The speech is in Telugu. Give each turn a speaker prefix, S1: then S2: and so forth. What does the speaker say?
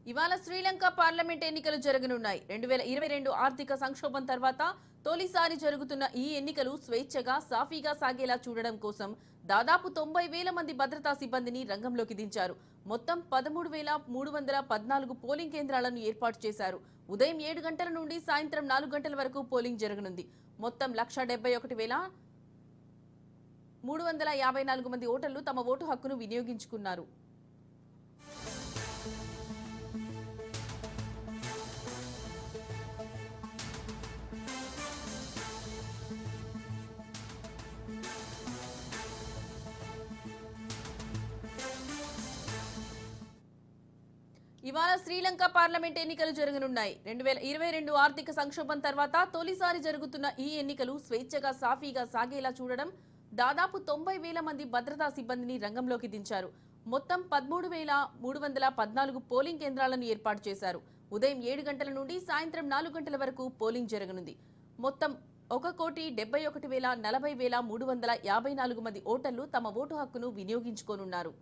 S1: ఇవాళ శ్రీలంక పార్లమెంట్ ఎన్నికలు జరగనున్నాయి. 2022 ఆర్థిక సంక్షోభం తర్వాత తొలిసారి జరుగుతున్న ఈ ఎన్నికలు స్వేచ్ఛగా సాఫీగా సాగేలా చూడడం కోసం దాదాపు 90,000 మంది భద్రతా సిబ్బందిని రంగంలోకి దించారు. మొత్తం 13,314 పోలింగ్ కేంద్రాలను ఏర్పాటు చేశారు. ఉదయం 7 గంటల నుండి సాయంత్రం 4 గంటల వరకు పోలింగ్ జరగనుంది. మొత్తం 171,354 మంది ఓటర్లు తమ ఓటు హక్కును వినియోగించుకున్నారు. ఇవాళ శ్రీలంక పార్లమెంట్ ఎన్నికలు జరగనున్నాయి. 2022 ఆర్థిక సంక్షోభం తర్వాత తొలిసారి జరుగుతున్న ఈ ఎన్నికలు స్వేచ్ఛగా సాఫీగా సాగేలా చూడడం దాదాపు 90,000 మంది భద్రతా సిబ్బందిని రంగంలోకి దించారు. మొత్తం 13,314 పోలింగ్ కేంద్రాలను ఏర్పాటు చేశారు. ఉదయం 7 గంటల నుండి సాయంత్రం 4 గంటల వరకు పోలింగ్ జరగనుంది. మొత్తం 1,71,40,354 మంది ఓటర్లు తమ ఓటు హక్కును వినియోగించుకోనున్నారు.